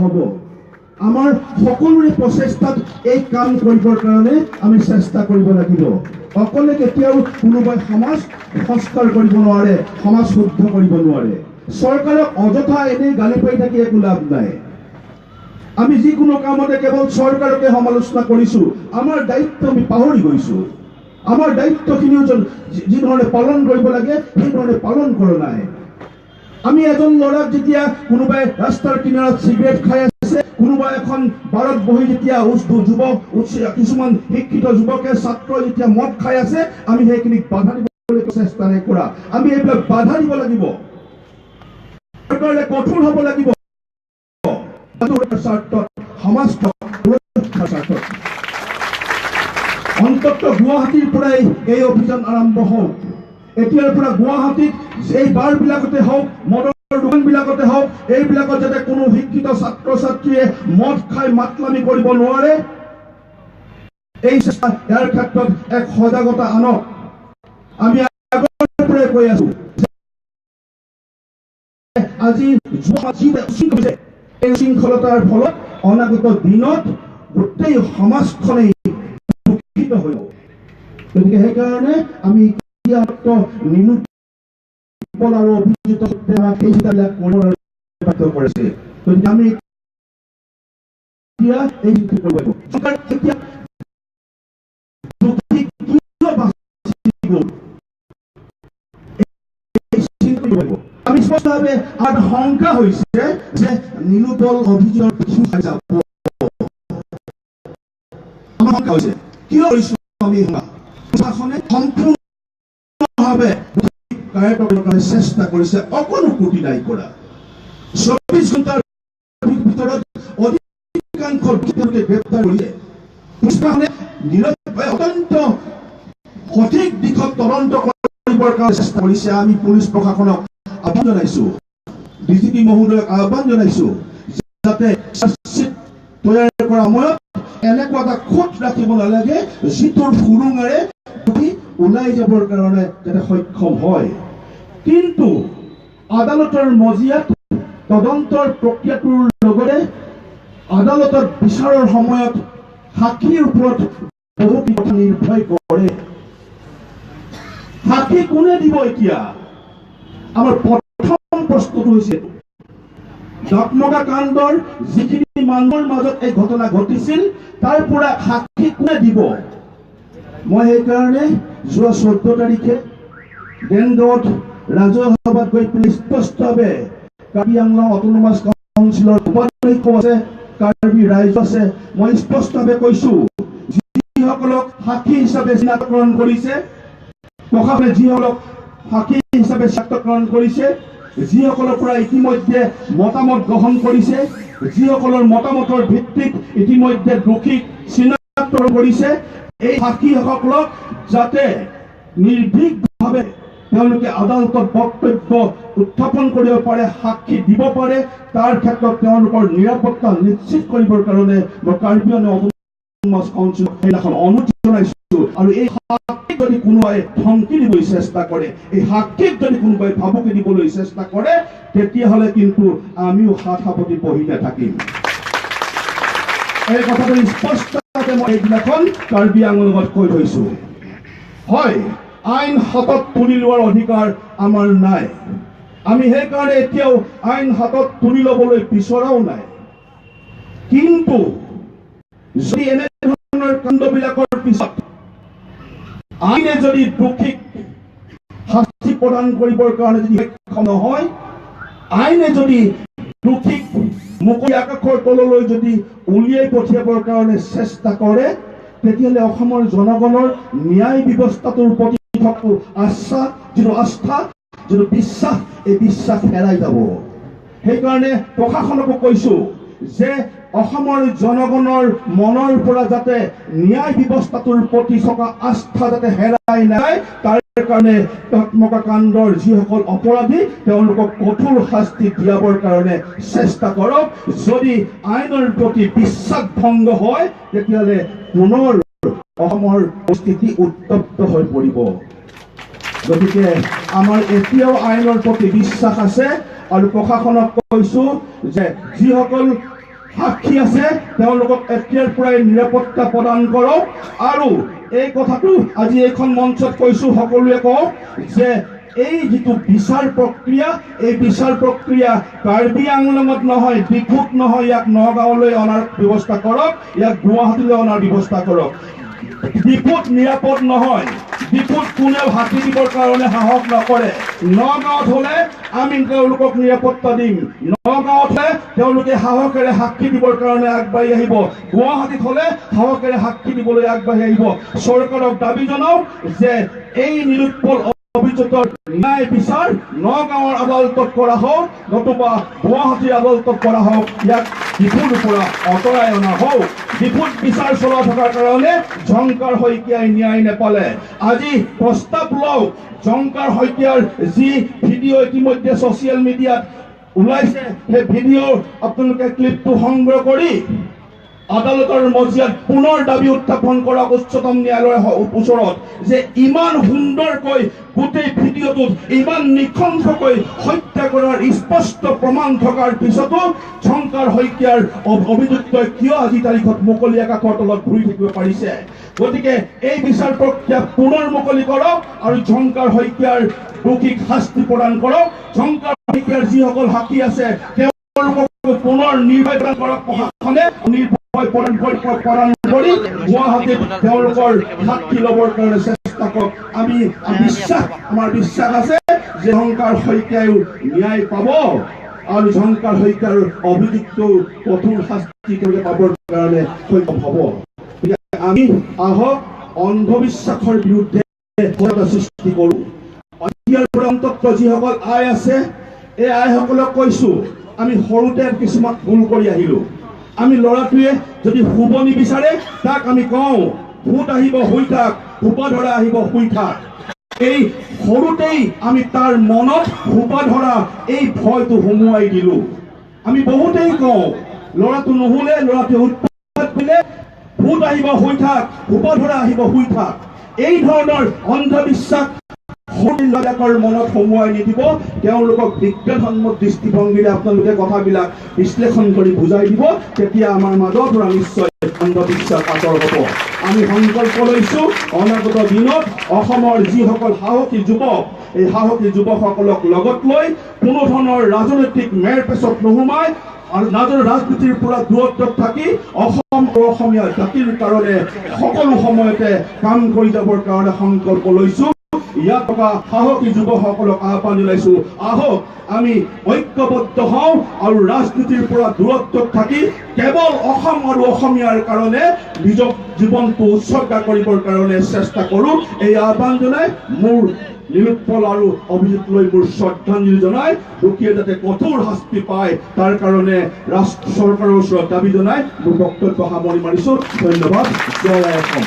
নহ'ব আমাৰ সকলোৰে প্ৰচেষ্টাত এই কাম কৰিবৰ কাৰণে আমি চেষ্টা কৰিব লাগিব অকলে কেতিয়াও কোনোবাই সমাজ সংস্কাৰ কৰিব নোৱাৰে সমাজ শুদ্ধ কৰিব নোৱাৰে চৰকাৰক অযথা এনেই গালি পাই থাকি একো লাভ নাই আমি যিকোনো কামতে কেৱল চৰকাৰকে সমালোচনা কৰিছো আমাৰ দায়িত্ব আমি পাহৰি গৈছো আমাৰ দায়িত্বখিনিও যি ধৰণে পালন কৰিব লাগে সেই ধৰণে পালন কৰা নাই আমি এজন ল'ৰাক যেতিয়া কোনোবাই ৰাস্তাৰ কিনাৰত চিগাৰেট খাই আছে কোনোবা এখন বাৰত বহি যেতিয়া যুৱক কিছুমান শিক্ষিত যুৱকে ছাত্ৰ যেতিয়া মদ খাই আছে আমি সেইখিনিক বাধা দিবলৈ চেষ্টা নাই কৰা আমি এইবিলাক বাধা দিব লাগিব চৰকাৰে কঠোৰ হ'ব লাগিব সমাজক সুৰক্ষাৰ স্বাৰ্থত অন্তত গুৱাহাটীৰ পৰাই এই অভিযান আৰম্ভ হওক এতিয়াৰ পৰা গুৱাহাটীত এই বাৰবিলাকতে হওক মদৰ দোকানবিলাকতে হওক এইবিলাকত যাতে কোনো শিক্ষিত ছাত্ৰ ছাত্ৰীয়ে মদ খাই মাতলামি কৰিব নোৱাৰে এই চেষ্টা ইয়াৰ ক্ষেত্ৰত এক সজাগতা আনক আমি আগৰ পৰাই কৈ আছো আজি এই শৃংখলতাৰ ফলত অনাগত দিনত গোটেই সমাজখনেই দূষিত হৈ যাব গতিকে সেইকাৰণে আমি নিউটপল আৰু অভিজিত সেইবিলাক বাধ্য কৰিছে গতিকে আমি এই আমি স্পষ্টভাৱে শংকা হৈছে যে নিউটপল অভিযোগৰ যাব আমাৰ শংকা হৈছে কিয় কৰিছো আমি প্ৰশাসনে সম্পূৰ্ণভাৱে চেষ্টা কৰিছে অকণো ত্ৰুটি নাই কৰা 24 ঘণ্টাৰ ভিতৰত অধিকাংশ ব্যক্তিকে গ্ৰেপ্তাৰ কৰিছে প্ৰশাসনে অত্যন্ত সঠিক দিশত তদন্ত কৰিবৰ কাৰণে চেষ্টা কৰিছে আমি পুলিচ প্ৰশাসনক আহ্বান জনাইছো ডিজিপি মহোদয়ক আহ্বান জনাইছো যাতে তৈয়াৰ কৰা সময়ত এনেকুৱা এটা খুঁত ৰাখিব নালাগে যিটোৰ ফুৰুঙেৰে ওলাই যাবৰ কাৰণে যাতে সক্ষম হয় কিন্তু আদালতৰ মজিয়াত তদন্তৰ প্ৰক্ৰিয়াটোৰ লগতে আদালতত বিচাৰৰ সময়ত সাক্ষীৰ ওপৰত বহু কথা নিৰ্ভৰ কৰে সাক্ষী কোনে দিব এতিয়া আমাৰ প্ৰথম প্ৰশ্নটো হৈছে ডকমগা কাণ্ডৰ যিখিনি মানুহৰ মাজত এই ঘটনা ঘটিছিল তাৰ পৰা সাক্ষী কোনে দিব মই সেইকাৰণে যোৱা 14 তাৰিখে গেংগত ৰাজহুৱা সভাত গৈ স্পষ্টভাৱে কাৰ্বি আংলং অটোনমাছ কাউন্সিলৰ উপাধ্যক্ষ আছে কাৰ্বি ৰাইজ আছে মই স্পষ্টভাৱে কৈছো যিসকলক সাক্ষী হিচাপে চিনাক্তকৰণ কৰিছে প্ৰশাসনে যিসকলক সাক্ষী হিচাপে চিনাক্তকৰণ কৰিছে যিসকলৰ পৰা ইতিমধ্যে মতামত গ্ৰহণ কৰিছে যিসকলৰ মতামতৰ ভিত্তিত ইতিমধ্যে দোষীক চিনাক্ত কৰিছে এই সাক্ষীসকলক যাতে নিৰ্ভীকভাৱে তেওঁলোকে আদালতত বক্তব্য উত্থাপন কৰিব পাৰে সাক্ষী দিব পাৰে তাৰ ক্ষেত্ৰত তেওঁলোকৰ নিৰাপত্তা নিশ্চিত কৰিবৰ কাৰণে মই কাৰ্বি আংলং অটোনমাছ কাউন্সিলক সেইদিনাখন অনুৰোধ জনাইছো আৰু এই সাক্ষীক যদি কোনোবাই ধমকি দিবলৈ চেষ্টা কৰে এই সাক্ষীক যদি কোনোবাই ভাবুকি দিবলৈ চেষ্টা কৰে তেতিয়াহ'লে কিন্তু আমিও হাত সাৱটি বহি নাথাকিম এই কথাটো স্পষ্টভাৱে মই এইদিনাখন কাৰ্বি আংলঙত কৈ থৈছো হয় আইন হাতত তুলি লোৱাৰ অধিকাৰ আমাৰ নাই আমি সেইকাৰণে এতিয়াও আইন হাতত তুলি ল'বলৈ বিচৰাও নাই কিন্তু যদি এনেধৰণৰ কাণ্ডবিলাকৰ পিছত আইনে যদি দোষীক শাস্তি প্ৰদান কৰিবৰ কাৰণে যদি সক্ষম নহয় আইনে যদি দোষীক মুকলি আকাশৰ তললৈ যদি উলিয়াই পঠিয়াবৰ কাৰণে চেষ্টা কৰে তেতিয়াহ'লে অসমৰ জনগণৰ ন্যায় ব্যৱস্থাটোৰ প্ৰতি আস্থা যিটো আস্থা যিটো বিশ্বাস এই বিশ্বাস হেৰাই যাব সেইকাৰণে প্ৰশাসনকো কৈছো যে অসমৰ জনগণৰ মনৰ পৰা যাতে ন্যায় ব্যৱস্থাটোৰ প্ৰতি থকা আস্থা যাতে হেৰাই নাযায় তাৰ কাৰণে ডকমগা কাণ্ডৰ যিসকল অপৰাধী তেওঁলোকক কঠোৰ শাস্তি দিয়াবৰ কাৰণে চেষ্টা কৰক যদি আইনৰ প্ৰতি বিশ্বাস ভংগ হয় তেতিয়াহ'লে পুনৰ অসমৰ পৰিস্থিতি উত্তপ্ত হৈ পৰিব গতিকে আমাৰ এতিয়াও আইনৰ প্ৰতি বিশ্বাস আছে আৰু প্ৰশাসনক কৈছো যে যিসকল সাক্ষী আছে তেওঁলোকক এতিয়াৰ পৰাই নিৰাপত্তা প্ৰদান কৰক। আৰু এই কথাটো আজি এইখন মঞ্চত কৈছোঁ, সকলোৱে কওক যে এই যিটো বিচাৰ প্ৰক্ৰিয়া, এই বিচাৰ প্ৰক্ৰিয়া কাৰ্বি আংলঙত নহয়, ডিফুত নহয়, ইয়াক নগাঁৱলৈ অনাৰ ব্যৱস্থা কৰক, ইয়াক গুৱাহাটীলৈ অনাৰ ব্যৱস্থা কৰক। ডিফুত নিৰাপদ নহয়, ডিফুত কোনেও হাতী দিবৰ কাৰণে সাহস নকৰে। নগাঁৱত হ'লে আমি তেওঁলোকক নিৰাপত্তা দিম, নগাঁৱত হ'লে তেওঁলোকে সাহসেৰে সাক্ষী দিবৰ কাৰণে আগবাঢ়ি আহিব, গুৱাহাটীত হ'লে সাহসেৰে সাক্ষী দিবলৈ আগবাঢ়ি আহিব। চৰকাৰক দাবী জনাওক যে এই নিৰুৎপল অভিযোগৰ ন্যায় বিচাৰ নগাঁৱৰ আদালতত কৰা হওক, নতুবা গুৱাহাটীৰ আদালতত কৰা হওক, ইয়াক ডিফুৰ পৰা আঁতৰাই অনা হওক। ডিফুত বিচাৰ চলাই থকাৰ কাৰণে ঝংকাৰ শইকীয়াই ন্যায় নেপালে। আজি প্ৰস্তাৱ লওক, ঝংকাৰ শইকীয়াৰ যি ভিডিঅ' ইতিমধ্যে ছ'চিয়েল মিডিয়াত ওলাইছে, সেই ভিডিঅ'ৰ আপোনালোকে ক্লিপটো সংগ্ৰহ কৰি আদালতৰ মজিয়াত পুনৰ দাবী উত্থাপন কৰা উচ্চতম ন্যায়ালয়ৰ ওচৰত যে ইমান সুন্দৰকৈ গোটেই ভিডিঅ'টোত ইমান নিখংসকৈ হত্যা কৰাৰ স্পষ্ট প্ৰমাণ থকাৰ পিছতো ঝংকাৰ শইকীয়াৰ অভিযুক্তই কিয় আজি তাৰিখত মুকলি আকাশৰ তলত ঘূৰি থাকিব পাৰিছে। গতিকে এই বিচাৰ প্ৰক্ৰিয়া পুনৰ মুকলি কৰক আৰু ঝংকাৰ শইকীয়াৰ দোষীক শাস্তি প্ৰদান কৰক। ঝংকাৰ শইকীয়াৰ যিসকল সাক্ষী আছে তেওঁলোকক পুনৰ নিৰ্ভয় প্ৰদান কৰক প্ৰশাসনে, প্ৰদান কৰি গুৱাহাটীত তেওঁলোকৰ সাক্ষী ল'বৰ কাৰণে চেষ্টা কৰক। আমাৰ বিশ্বাস আছে যে ঝংকাৰ শইকীয়ায়ো ন্যায় পাব আৰু ঝংকাৰ শইকীয়াৰ অভিযুক্ত কঠোৰ শাস্তি তেওঁলোকে পাবৰ কাৰণে সক্ষম হ'ব। আমি আহক অন্ধবিশ্বাসৰ বিৰুদ্ধে সৃষ্টি কৰোঁ। ইয়াৰ পৰা অন্তত যিসকল আই আছে, এই আইসকলক কৈছোঁ, আমি সৰুতে কিছুমান ভুল কৰি আহিলোঁ। আমি ল'ৰাটোৱে যদি শুব নিবিচাৰে তাক আমি কওঁ ভূত আহিব শুই থাক, সোপা ধৰা আহিব শুই থাক। এই সৰুতেই আমি তাৰ মনত সোপা ধৰা এই ভয়টো সুমুৱাই দিলোঁ। আমি বহুতেই কওঁ ল'ৰাটো নুশুলে, ল'ৰাটোৱে উৎপাত কৰিলে ভূত আহিব শুই থাক, সোপা ধৰা আহিব শুই থাক। এই ধৰণৰ অন্ধবিশ্বাস সৰুবিলাকৰ মনত সোমোৱাই নিদিব। তেওঁলোকক বিজ্ঞানসন্মত দৃষ্টিভংগীৰে আপোনালোকে কথাবিলাক বিশ্লেষণ কৰি বুজাই দিব, তেতিয়া আমাৰ মাজৰ পৰা নিশ্চয় অন্ধবিশ্বাস আঁতৰ হ'ব। আমি সংকল্প লৈছোঁ অনাগত দিনত অসমৰ যিসকল সাহসী যুৱক, এই সাহসী যুৱকসকলক লগত লৈ কোনো ধৰণৰ ৰাজনৈতিক মেৰ পেচত নোসোমাই ৰাজনীতিৰ পৰা দূৰত্বত থাকি অসম অসমীয়া জাতিৰ কাৰণে সকলো সময়তে কাম কৰি যাবৰ কাৰণে সংকল্প লৈছোঁ। ইয়াত থকা সাহসী যুৱকসকলক আহ্বান জনাইছোঁ, আহক আমি ঐক্যবদ্ধ হওঁ আৰু ৰাজনীতিৰ পৰা দূৰত্বত থাকি কেৱল অসম আৰু অসমীয়াৰ কাৰণে নিজৰ জীৱনটো উৎসৰ্গা কৰিবৰ কাৰণে চেষ্টা কৰোঁ। এই আহ্বান জনাই মোৰ নিৰুৎপল আৰু অভিজিত লৈ মোৰ শ্ৰদ্ধাঞ্জলি জনাই দোষীয়ে যাতে কঠোৰ শাস্তি পায় তাৰ কাৰণে চৰকাৰৰ ওচৰত দাবী জনাই মোৰ বক্তব্য সামৰি মাৰিছোঁ। ধন্যবাদ। জয় অসম।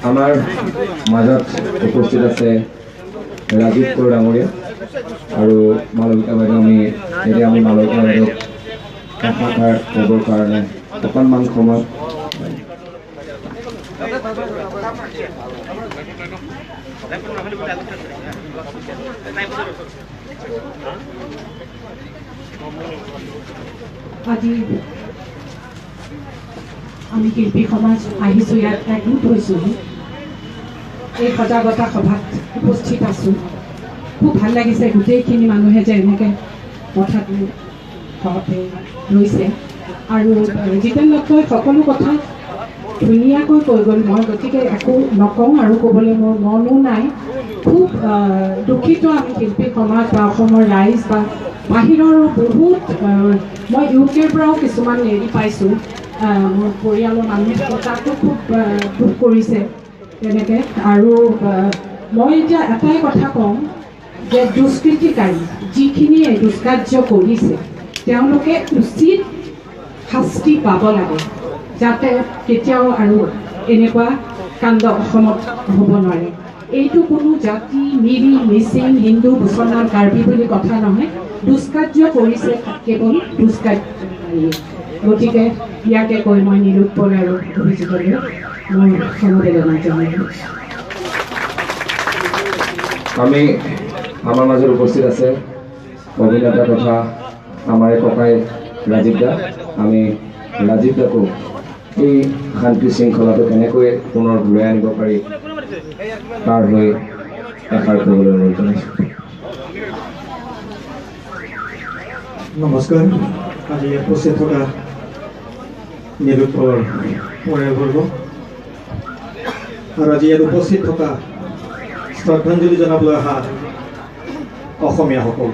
আমাৰ মাজত উপস্থিত আছে ৰাজীৱ কোঁৱৰ ডাঙৰীয়া আৰু মালবিকা বাইদেউ। আমি মালবিকা বাইদেউক এষাৰ ক'বৰ কাৰণে অকণমান সময় আজি আমি শিল্পী সমাজ আহিছোঁ, ইয়াত একগোট হৈছোঁ, এই সজাগতা সভাত উপস্থিত আছোঁ। খুব ভাল লাগিছে গোটেইখিনি মানুহে যে এনেকৈ কথাটো লৈছে আৰু জিতেন দত্তই সকলো কথা ধুনীয়াকৈ কৈ গ'ল। মই গতিকে একো নকওঁ আৰু ক'বলৈ মোৰ মনো নাই। খুব দুখিত আমি শিল্পী সমাজ বা অসমৰ ৰাইজ বা বাহিৰৰো বহুত, মই ইউকেৰ পৰাও কিছুমান হেৰি পাইছোঁ, মোৰ পৰিয়ালৰ মানুহ তাতো খুব দুখ কৰিছে তেনেকৈ। আৰু মই এতিয়া এটাই কথা কওঁ যে দুষ্কৃতিকাৰী যিখিনিয়ে দুষ্কাৰ্য কৰিছে তেওঁলোকে উচিত শাস্তি পাব লাগে, যাতে কেতিয়াও আৰু এনেকুৱা কাণ্ড অসমত হ'ব নোৱাৰে। এইটো কোনো জাতি, মিৰি, মিচিং, হিন্দু, মুছলমান, কাৰ্বি বুলি কথা নহয়। দুষ্কাৰ্য কৰিছে কেৱল দুষ্কাৰ্যকাৰীয়ে। গতিকে ইয়াকে কৈ মই নিৰুৎপল আৰু অভিজিতলৈ মোৰ সমবেদনা জনাইছোঁ। আমাৰ মাজত উপস্থিত আছে অভিনেতা তথা আমাৰে ককাই ৰাজীৱ দা আমি ৰাজীৱ দাকো এই শান্তি শৃংখলাটো কেনেকৈ পুনৰ ঘূৰাই আনিব পাৰি তাৰ লৈ এষাৰ ক'বলৈ অনুৰোধ জনাইছোঁ। নমস্কাৰ। আজি উপস্থিত থকা নিউট্পালৰ পৰিয়ালবৰ্গ আৰু আজি ইয়াত উপস্থিত থকা শ্ৰদ্ধাঞ্জলি জনাবলৈ অহা অসমীয়াসকল,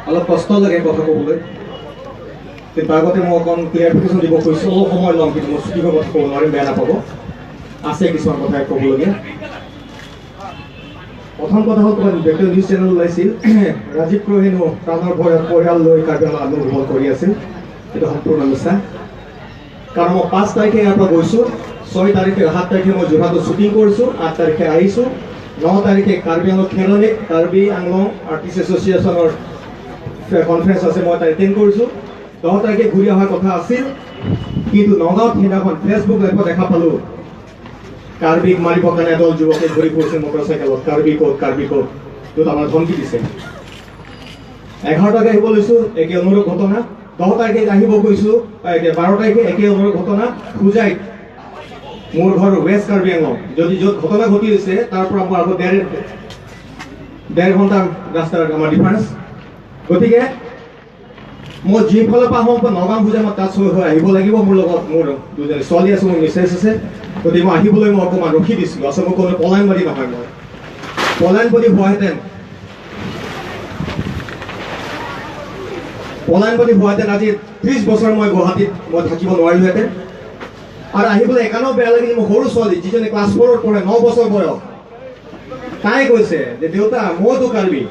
অলপ কষ্ট লাগে কথা ক'বলৈ, কিন্তু আগতে মই অকণ ক্লিয়াৰিফিকেশ্যন দিব খুজিছোঁ। অলপ সময় ল'ম, কিন্তু মই ছুটিকৈ কথা ক'ব নোৱাৰিম, বেয়া নাপাব। আছে কিছুমান কথাই ক'বলগীয়া। প্ৰথম কথা হ'ল, তোমাৰ বেটেল নিউজ চেনেল ওলাইছিল ৰাজীৱ ক্ৰৌ হেনো প্ৰাণৰ ভয়ত পৰিয়াল লৈ কাৰ্বি আংলং ভ্ৰমণ কৰি আছিল। এইটো সম্পূৰ্ণ মিছা। কাৰণ মই 5 তাৰিখে ইয়াৰ পৰা গৈছোঁ, 6 তাৰিখে 7 তাৰিখে মই যোৰহাটত শ্বুটিং কৰিছোঁ, 8 তাৰিখে আহিছোঁ, 9 তাৰিখে কাৰ্বি আংলং খেলনিক কাৰ্বি আংলং আৰ্টিষ্ট এছ'চিয়েশ্যনৰ কনফাৰেঞ্চ আছে, মই তাত এটেণ্ড কৰিছোঁ। 10 তাৰিখে ঘূৰি অহাৰ কথা আছিল, কিন্তু নগাঁৱত সেইদিনাখন ফেচবুক লাইভত দেখা পালোঁ কাৰ্বিক মাৰিবৰ কাৰণে এদল যুৱকে ঘূৰি ফুৰিছে মটৰচাইকেলত। কাৰ্বি ক'ত, কাৰ্বি ক'ত, য'ত আমাৰ ধমকি দিছে। 11 তাৰিখে আহিব লৈছোঁ, একে অনুৰূপ ঘটনা। 10 তাৰিখে আহিব কৈছোঁ, 12 তাৰিখে একে অনুৰূপ ঘটনা। খোজাইত মোৰ ঘৰ ৱেষ্ট কাৰ্বি আংলং, যদি য'ত ঘটনা ঘটি হৈছে তাৰ পৰা মোৰ আগত ডেৰ ঘণ্টা ৰাস্তাৰ আমাৰ ডিফাৰেঞ্চ। গতিকে মই যিফালৰ পৰা আহোঁ নগাঁও বুজাই মই তাত হৈ আহিব লাগিব। মোৰ লগত মোৰ দুজনী ছোৱালী আছে, মোৰ মিছেছ আছে। গতিকে মই আহিবলৈ মই অকণমান ৰখি দিছিলোঁ। আচলতে মোৰ কোনো পলায়নবাদী নহয়, মই পলায়নবাদী হোৱাহেঁতেন আজি 30 বছৰ মই গুৱাহাটীত মই থাকিব নোৱাৰিলোহেঁতেন। আৰু আহিবলৈ একানো বেয়া লাগিল। মোৰ সৰু ছোৱালী যিজনী ক্লাছ 4ত পঢ়ে, 9 বছৰ বয়স, তাই কৈছে যে দেউতা মইতো কাৰ্বি,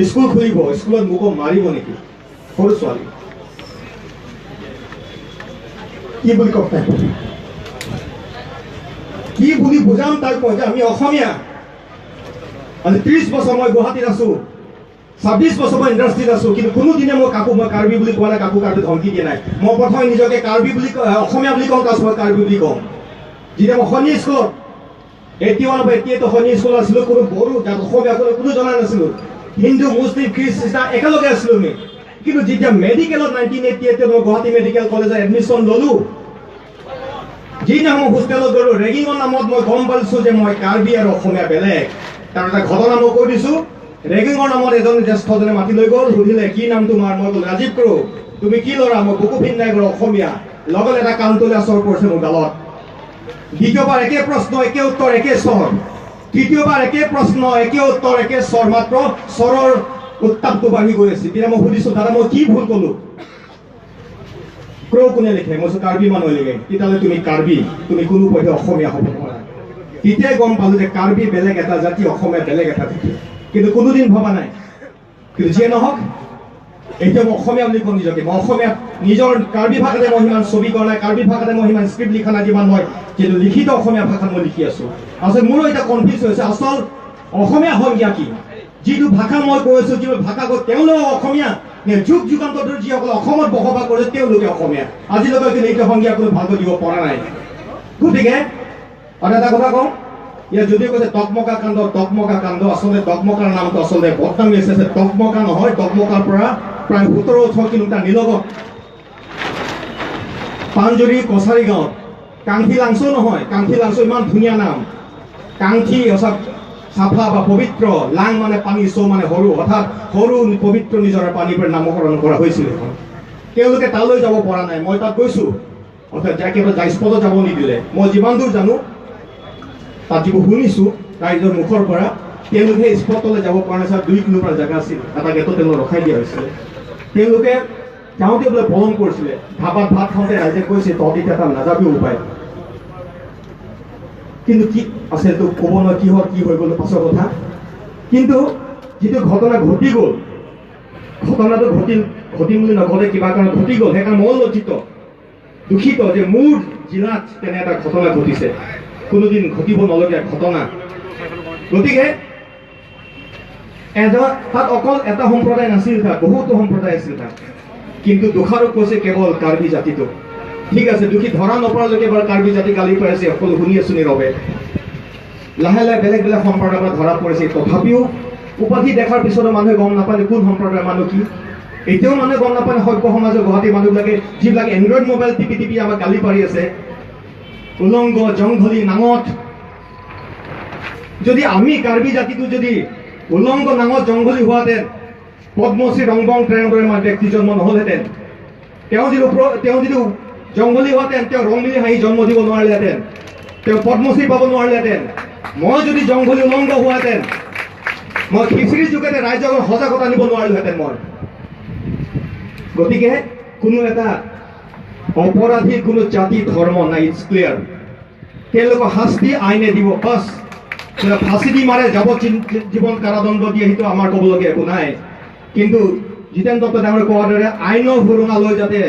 স্কুল খুলিব, স্কুলত মোকো মাৰিব নেকি? সৰু ছোৱালী। কি বুলি কওক তাই? কি বুলি বুজাম তাক মই যে আমি অসমীয়া? আজি 30 বছৰ মই গুৱাহাটীত আছোঁ, 26 বছৰ মই ইণ্ডাষ্ট্ৰীত আছোঁ, কিন্তু কোনোদিনে মই কাৰ্বি বুলি কোৱা নাই, কাকো কাৰ্বি ধমকি দিয়া নাই। মই প্ৰথমে নিজকে কাৰ্বি বুলি অসমীয়া বুলি কওঁ, তাৰপিছত মই কাৰ্বি বুলি কওঁ। যেতিয়া মই শনি স্কুলত 81-82 শনি স্কুলত আছিলোঁ, কোনো বড়ো অসমীয়া কোনো জনা নাছিলোঁ। হিন্দু, মুছলিম, খ্ৰীষ্টান একেলগে আছিলোঁ আমি। কিন্তু যেতিয়া মেডিকেলত 1988 মই গুৱাহাটী মেডিকেল কলেজত এডমিশ্যন ল'লোঁ, যিদিনা মই হোষ্টেলত গ'লোঁ, ৰেগিঙৰ নামত মই গম পাইছোঁ যে মই কাৰ্বি আৰু অসমীয়া বেলেগ। তাৰ এটা ঘটনা মই কৈ দিছোঁ। ৰেগিঙৰ নামত এজন জ্যেষ্ঠজনে মাতি লৈ গ'ল, সুধিলে কি নাম তোমাৰ? মই ক'লো ৰাজীৱ ক্ৰৌ। তুমি কি ল'ৰা? মই বুকু পিন্ধাই গ'লো অসমীয়া। লগত এটা কাণতলীয়া চৰ পৰিছে মোৰ গালত। দ্বিতীয়বাৰ একে প্ৰশ্ন, একে উত্তৰ, একে স্বৰ। তৃতীয়বাৰ একে প্ৰশ্ন, একে উত্তৰ, একে স্বৰ, মাত্ৰ স্বৰৰ উত্তাপটো বাঢ়ি গৈ আছে। তেতিয়া মই সুধিছোঁ, দাদা মই কি ভুল ক'লো? ক্ৰৌ কোনে লিখে? মই কৈছোঁ কাৰ্বি মানুহে লিখে। তেতিয়াহ'লে তুমি কাৰ্বি, তুমি কোনো পধ্যে অসমীয়া হ'ব নোৱাৰা। তেতিয়াই গম পালোঁ যে কাৰ্বি বেলেগ এটা জাতি, অসমীয়া বেলেগ এটা জাতি। কিন্তু কোনোদিন ভবা নাই। কিন্তু যিয়ে নহওক, এতিয়া মই অসমীয়া বুলি কওঁ নিজকে। মই অসমীয়া নিজৰ কাৰ্বি ভাষাতে মই সিমান ছবি কৰা নাই, কাৰ্বি ভাষাতে মই সিমান স্ক্ৰিপ্ট লিখা নাই, যিমান মই যিহেতু লিখিত অসমীয়া ভাষাত মই লিখি আছোঁ। আচলতে মোৰো এতিয়া কনফিউজ হৈছে, আচল অসমীয়া সংজ্ঞা কি? যিটো ভাষা মই কৈ আছোঁ, যিটো ভাষা কৈ তেওঁলোকে অসমীয়া, যুগ যুগান্তৰ ধৰি যিসকলে অসমত বসবাস কৰিছে তেওঁলোকে অসমীয়া। আজিলৈকে কিন্তু এইটো সংজ্ঞা কোনো ভালকৈ দিব পৰা নাই। গতিকে আৰু এটা কথা কওঁ, ইয়াত যদিও কৈছে টকমকা কাণ্ড, আচলতে টকমকাৰ নামটো আচলতে বদনামী হৈছে। টকমকা নহয়, টকমকাৰ পৰা প্ৰায় 17-18 কিলোমিটাৰ নিলগত পাঞ্জুৰী কছাৰী গাঁৱত। কাংঠি লাংচো নহয়, কাংঠি লাংচো ইমান ধুনীয়া নাম। কাংঠি অৰ্থাৎ চাফা বা পবিত্ৰ, লাং মানে পানী, চৌ মানে সৰু, অৰ্থাৎ সৰু পবিত্ৰ নিজৰাৰ পানীৰ পৰা নামকৰণ কৰা হৈছিল। তেওঁলোকে তালৈ যাব পৰা নাই। মই তাত গৈছোঁ, অৰ্থাৎ একেবাৰে জাইস্পদত যাব নিদিলে। মই যিমান দূৰ জানো, তাত যিবোৰ শুনিছোঁ ৰাইজৰ মুখৰ পৰা, তেওঁলোকে স্পটলৈ যাব পৰা নাই। 2 কিলোমিটাৰ জেগা আছিল, এটা গেটত তেওঁলোক ৰখাই দিয়া হৈছিলে। তেওঁলোকে যাওঁতে বোলে পলম কৰিছিলে। ধাবাত ভাত খাওঁতে ৰাইজে কৈছে তহঁতি এটা নাযাবি উপায়। কিন্তু কি আছে এইটো ক'ব নোৱাৰে, কি হৈ গ'ল পাছৰ কথা। কিন্তু যিটো ঘটনা ঘটি গ'ল, ঘটনাটো ঘটিম বুলি নঘটে, কিবা কাৰণত ঘটি গ'ল। সেইকাৰণে মই লজ্জিত, দুখিত যে মোৰ জিলাত তেনে এটা ঘটনা ঘটিছে, কোনোদিন ঘটিব নলগীয়া ঘটনা। গতিকে তাত অকল এটা সম্প্ৰদায় নাছিল, তাত বহুতো সম্প্ৰদায় আছিল তাত। কিন্তু দোষাৰোপ কৈছে কেৱল কাৰ্বি জাতিটো। ঠিক আছে দুখী ধৰা নপৰালৈকে বাৰু কাৰ্বি জাতি গালি পাই আছে সকলো শুনি আছো নীৰৱে লাহে লাহে বেলেগ বেলেগ সম্প্ৰদায়ৰ পৰা ধৰা পৰিছে তথাপিও উপাধি দেখাৰ পিছতো মানুহে গম নাপালে কোন সম্প্ৰদায়ৰ মানুহ কি এতিয়াও মানুহে গম নাপালে সভ্য সমাজৰ গুৱাহাটীৰ মানুহবিলাকে যিবিলাক এণ্ড্ৰইড মোবাইল টিপি টিপি আমাক গালি পাৰি আছে উলংগ জংঘলী নাঙঠ যদি আমি কাৰ্বি জাতিটো যদি উলংগ নাঙঠ জংঘলী হোৱাহেঁতেন পদ্মশ্ৰী ৰংবং তেনেদৰে আমাৰ ব্যক্তি জন্ম নহ'লহেঁতেন তেওঁ যদি জংঘলী হোৱাহেঁতেন তেওঁ ৰং মিলি হাঁহি জন্ম দিব নোৱাৰিলেহেঁতেন তেওঁ পদ্মশ্ৰী পাব নোৱাৰিলেহেঁতেন মই যদি জংঘলী উলংগ হোৱাহেঁতেন মই খিচিৰিৰ যোগেৰে ৰাইজক সজাগতা নিব নোৱাৰিলোহেঁতেন মই গতিকে কোনো এটা অপৰাধীৰ কোনো জাতি ধৰ্ম নাই ইটছ ক্লিয়াৰ তেওঁলোকক শাস্তি আইনে দিব বাছ ফাঁচি দি মাৰে যাৱজ্জীৱন কাৰাদণ্ড দিয়ে সেইটো আমাৰ ক'বলগীয়া একো নাই কিন্তু জিতেন দত্ত ডাঙৰে কোৱাৰ দৰে আইনৰ সুৰুঙা লৈ যাতে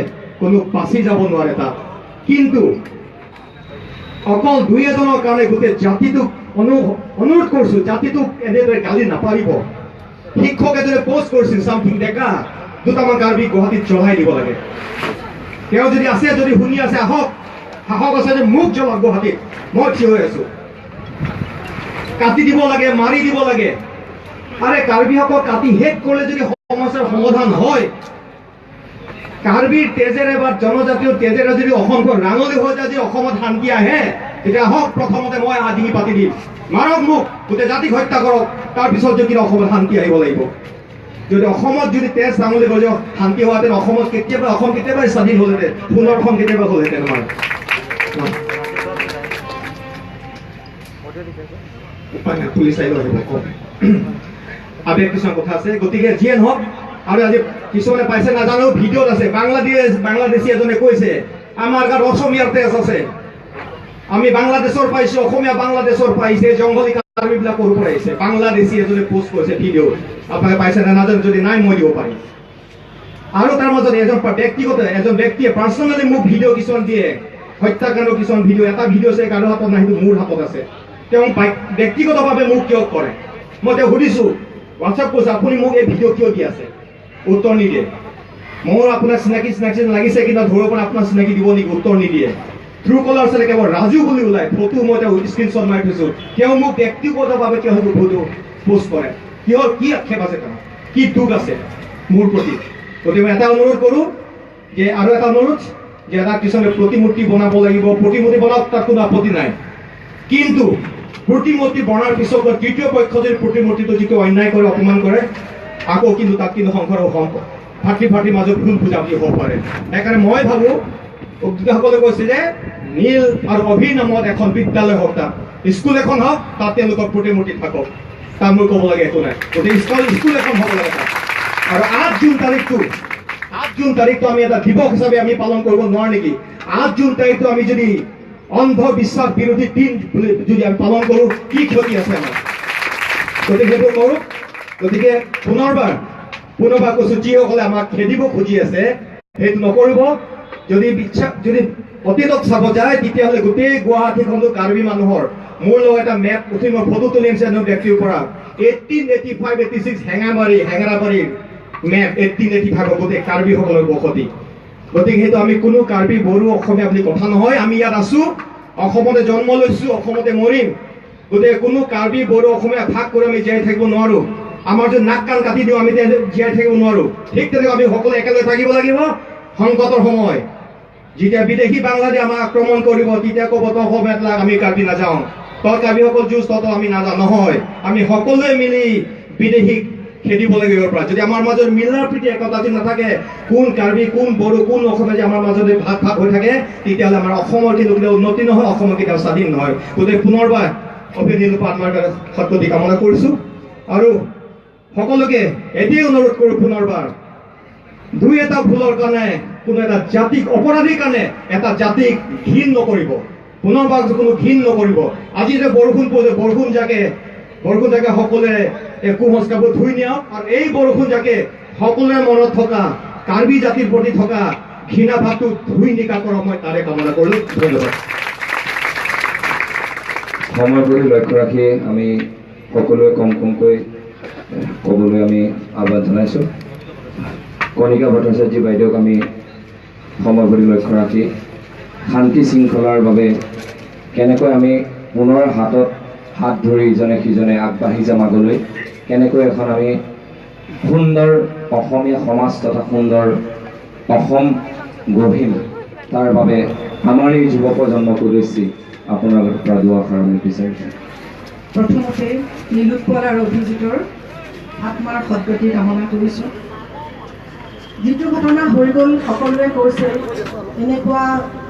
কোনো বাচি যাব নোৱাৰে তাত কিন্তু অকল দুই এজনৰ কাৰণে গোটেই জাতিটোক অনুৰোধ কৰিছো জাতিটোক এনেদৰে গালি নাপাৰিব শিক্ষক এজনে পোষ্ট কৰিছিল চামথিং ডেকা দুটামান কাৰ্বি গুৱাহাটীত জ্বলাই দিব লাগে তেওঁ যদি আছে যদি শুনি আছে আহক সাহস আছে যে মোক জ্বলাওক গুৱাহাটীত মই থিয় হৈ আছো কাটি দিব লাগে মাৰি দিব লাগে আৰে কাৰ্বিসকল কাটি শেষ কৰিলে যদি সমস্যাৰ সমাধান হয় কাৰ্বিৰ তেজেৰে বা জনজাতীয় তেজেৰে যদি অসমখন ৰাঙলী হৈ যায় যদি অসমত শান্তি আহে তেতিয়া আহক প্ৰথমতে মই ডিঙি পাতি দিম মাৰক মোক গোটেই জাতিক হত্যা কৰক তাৰপিছত যদি অসমত শান্তি আহিব লাগিব যদি অসমত যদি তেজ ৰাঙলী হৈ যাওক শান্তি হোৱাহেঁতেন অসমত অসম কেতিয়াবাই স্বাধীন হ'লহেঁতেন সোণৰ অসম কেতিয়াবা হ'লহেঁতেন আমাৰ পুলিচ আহিব আবেগ কিছুমান কথা আছে গতিকে যিয়ে নহওক আৰু আজি কিছুমানে পাইছে নাজানো ভিডিঅ'ত আছে বাংলাদেশী এজনে কৈছে আমাৰ গাত অসমীয়াৰ তেজ আছে আমি বাংলাদেশৰ পাইছো অসমীয়া বাংলাদেশৰ পাইছে জংঘলী কাৰ্বিবিলাক ক'ৰ পৰা আহিছে বাংলাদেশী এজনে পোষ্ট কৰিছে ভিডিঅ' আপোনালোকে পাইছে নে নাজানো যদি নাই মই দিব পাৰিম আৰু তাৰ মাজত এজন ব্যক্তিয়ে পাৰ্চনেলি মোক ভিডিঅ' কিছুমান দিয়ে হত্যাকাণ্ডৰ কিছুমান ভিডিঅ' এটা ভিডিঅ' আছে কাৰো হাতত নাই সেইটো মোৰ হাতত আছে তেওঁ ব্যক্তিগতভাৱে মোক কিয় কৰে মই তেওঁ সুধিছো হোৱাটছআপ কৈছো আপুনি মোক এই ভিডিঅ' কিয় দি আছে উত্তৰ নিদিয়ে মোৰ আপোনাৰ চিনাকি লাগিছে কিন্তু ধৰিব পৰা আপোনাৰ চিনাকি দিব নেকি উত্তৰ নিদিয়ে থ্ৰু কলাৰ চালে কেৱল ৰাজু বুলি ওলাই ফটো মই তেওঁ স্ক্ৰীনশ্বট মাৰি থৈছো তেওঁ মোক ব্যক্তিগতভাৱে কিয় সেইটো ফটো পোষ্ট কৰে কিহৰ কি আক্ষেপ আছে তাৰ কি দুখ আছে মোৰ প্ৰতি গতিকে মই এটা অনুৰোধ কৰোঁ যে আৰু এটা অনুৰোধ যে এটা কিছুমানে প্ৰতিমূৰ্তি বনাব লাগিব প্ৰতিমূৰ্তি বনাওক তাত কোনো আপত্তি নাই কিন্তু প্ৰতিমূৰ্তি বনাৰ পিছত তৃতীয় পক্ষ যদি প্ৰতিমূৰ্তিটো যিটো অন্যায় কৰে অপমান কৰে আকৌ কিন্তু তাত কিন্তু সংসাৰৰ ভাতৃ মাজত ভুল বুজাবুজি হ'ব পাৰে সেইকাৰণে মই ভাবোঁ উদ্যোগসকলে কৈছে যে নীল আৰু অভিৰ নামত এখন বিদ্যালয় হওক তাত স্কুল এখন হওক তাত তেওঁলোকৰ প্ৰতিমূৰ্তি থাকক তাত মই ক'ব লাগে একো নাই গতিকে স্কুল এখন হ'ব লাগে তাত আৰু 8 জুন তাৰিখটো আমি এটা দিৱস হিচাপে আমি পালন কৰিব নোৱাৰো নেকি 8 জুন তাৰিখটো আমি যদি অন্ধবিশ্বাস বিৰোধী দিন যদি আমি পালন কৰোঁ কি ক্ষতি আছে আমাৰ গতিকে সেইটো কৰোঁ গতিকে পুনৰবাৰ কৈছোঁ যিসকলে আমাক খেদিব খুজি আছে সেইটো নকৰিব যদি অতীতত চাব যায় তেতিয়াহ'লে গোটেই গুৱাহাটীখনটো কাৰ্বি মানুহৰ মোৰ লগত এটা মেপ উঠি মই ফটো তুলি আনিছে এজন ব্যক্তিৰ পৰা 1885-86 হেঙেৰাবাৰীৰ মেপ 1885 গোটেই কাৰ্বিসকলৰ বসতি গতিকে সেইটো আমি কোনো কাৰ্বি বড়ো অসমীয়া বুলি কথা নহয় আমি ইয়াত আছোঁ অসমতে জন্ম লৈছোঁ অসমতে মৰিম গতিকে কোনো কাৰ্বি বড়ো অসমীয়া ভাগ কৰি আমি জীয়াই থাকিব নোৱাৰোঁ আমাৰ যদি নাক কাণ কাটি দিওঁ আমি জীয়াই থাকিব নোৱাৰোঁ ঠিক তেনেকৈ আমি সকলোৱে একেলগে থাকিব লাগিব সংকটৰ সময় যেতিয়া বিদেশী বাংলাদেশে আমাক আক্ৰমণ কৰিব তেতিয়া ক'ব তই অসমীয়াত লাগ আমি কাৰ্বি নাযাওঁ তই কাৰ্বিসকল যুঁজ তই আমি নাযাওঁ নহয় আমি সকলোৱে মিলি বিদেশীক খেদিব লাগিব ইয়াৰ পৰা যদি আমাৰ মাজত মিলাৰ প্ৰীতি একতা যদি নাথাকে কোন কাৰ্বি কোন বড়ো কোন অসমীয়া যে আমাৰ মাজতে ভাগ হৈ থাকে তেতিয়াহ'লে আমাৰ অসমৰ কিন্তু কেতিয়াও উন্নতি নহয় অসমৰ কেতিয়াও স্বাধীন নহয় গতিকে পুনৰবাৰ অভিজিৎ আমাৰ সত্যদি কামনা কৰিছোঁ আৰু সকলোকে এতিয়াই অনুৰোধ কৰোঁ পুনৰবাৰ দুই এটা ভুলৰ কাৰণে কোনো এটা জাতিক অপৰাধীৰ কাৰণে এটা জাতিক ঘীন নকৰিব পুনৰবাৰ কোনো ঘীন নকৰিব আজি যে বৰষুণ পৰিছে বৰষুণ যাকে সকলোৱে কুসংস্কাৰবোৰ ধুই নিয়ক আৰু এই বৰষুণ যাকে সকলোৰে মনত থকা কাৰ্বি জাতিৰ প্ৰতি থকা ঘৃণা ভাৱটো ধুই নিকা কৰক মই তাৰে কামনা কৰিলোঁ ধন্যবাদ সময় প্ৰতি লক্ষ্য ৰাখি আমি সকলোৱে কমকৈ ক'বলৈ আমি আহ্বান জনাইছোঁ কণিকা ভট্টাচাৰ্য বাইদেউক আমি সময় প্ৰতি লক্ষ্য ৰাখি শান্তি শৃংখলাৰ বাবে কেনেকৈ আমি পুনৰ হাত ধৰি ইজনে সিজনে আগবাঢ়ি যাম আগলৈ, কেনেকৈ এখন আমি সুন্দৰ অসমীয়া সমাজ তথা সুন্দৰ অসম গঢ়িম, তাৰ বাবে আমাৰ এই যুৱ প্ৰজন্মক উদ্দেশ্যি আপোনাৰ পৰা দুআষাৰ আমি বিচাৰিছোঁ। প্ৰথমতে নীলোৎপল আৰু অভিজিতৰ আত্মাৰ সদ্গতি কামনা কৰিছোঁ। যিটো ঘটনা হৈ গ'ল সকলোৱে কৈছে এনেকুৱা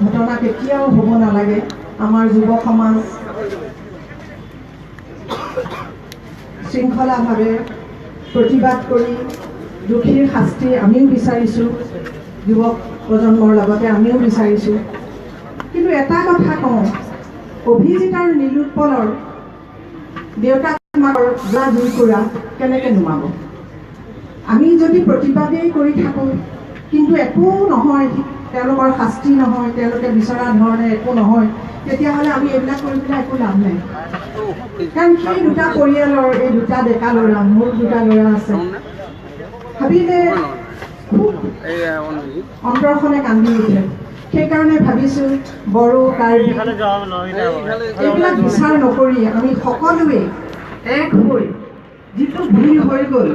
ঘটনা কেতিয়াও হ'ব নালাগে। আমাৰ যুৱ সমাজ শৃংখলাভাৱে প্ৰতিবাদ কৰি দোষীৰ শাস্তি আমিও বিচাৰিছোঁ, যুৱক প্ৰজন্মৰ লগতে আমিও বিচাৰিছোঁ। কিন্তু এটা কথা কওঁ, অভিজিত আৰু নীলোৎপলৰ দেউতাক মাকৰ জোৱা জুইকুৰা কেনেকৈ নুমাব? আমি যদি প্ৰতিবাদেই কৰি থাকোঁ কিন্তু একো নহয়, তেওঁলোকৰ শাস্তি নহয়, তেওঁলোকে বিচৰা ধৰণে একো নহয়, তেতিয়াহ'লে আমি এইবিলাক কৰি পেলাই একো লাভ নাই। কাৰণ সেই দুটা পৰিয়ালৰ এই দুটা ডেকা ল'ৰা, মোৰ দুটা ল'ৰা আছে, ভাবিলে খুব অন্তৰখনে কান্দি উঠে। সেইকাৰণে ভাবিছোঁ বড়ো, কাৰ্বি এইবিলাক বিচাৰ নকৰি আমি সকলোৱে এক হৈ যিটো ভুল হৈ গ'ল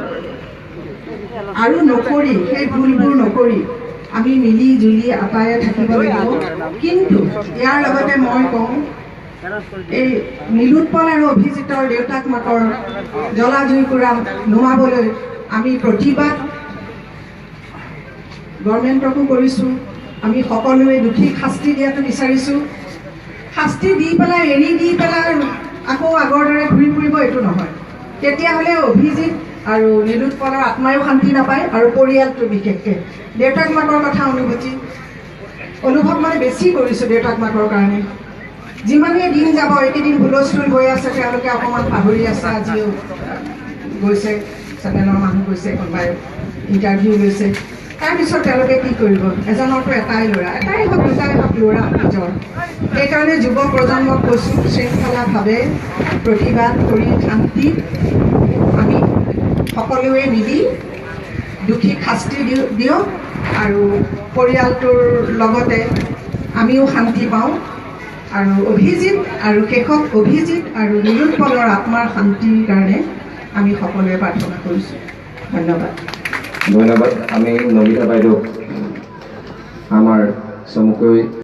আৰু নকৰি, সেই ভুলবোৰ নকৰি আমি মিলি জুলি আটায়ে থাকিব লাগিব। কিন্তু ইয়াৰ লগতে মই কওঁ, এই নীলোৎপল আৰু অভিজিতৰ দেউতাক মাকৰ জ্বলা জুইকুৰা নুমাবলৈ আমি প্ৰতিবাদ গভৰ্ণমেণ্টকো কৰিছোঁ। আমি সকলোৱে দোষীক শাস্তি দিয়াটো বিচাৰিছোঁ। শাস্তি দি পেলাই এৰি দি পেলাই আকৌ আগৰ দৰে ঘূৰি ফুৰিব এইটো নহয়। তেতিয়াহ'লে অভিজিত আৰু নীলোৎপলৰ আত্মায়ো শান্তি নাপায় আৰু পৰিয়ালটো বিশেষকৈ দেউতাক মাকৰ কথা অনুভৱ মানে বেছি কৰিছোঁ দেউতাক মাকৰ কাৰণে। যিমানেই দিন যাব, এইকেইদিন হুলস্থুল হৈ আছে, তেওঁলোকে অকণমান পাহৰি আছে। আজিও গৈছে, চেনেলৰ মানুহ গৈছে, কোনোবাই ইণ্টাৰভিউ লৈছে। তাৰপিছত তেওঁলোকে কি কৰিব? এজনৰতো এটাই ল'ৰা, এটাই হওক দুটাই হওক ল'ৰা নিজৰ। সেইকাৰণে যুৱ প্ৰজন্মক কৈছোঁ, শৃংখলাভাৱে প্ৰতিবাদ কৰি শান্তি আমি সকলোৱে মিলি দোষীক শাস্তি দিয়ক আৰু পৰিয়ালটোৰ লগতে আমিও শান্তি পাওঁ। আৰু অভিজিত আৰু শেষত অভিজিত আৰু নীলোৎপলৰ আত্মাৰ শান্তিৰ কাৰণে আমি সকলোৱে প্ৰাৰ্থনা কৰিছোঁ। ধন্যবাদ। ধন্যবাদ। আমি নমিতা বাইদেউ আমাৰ চমুকৈ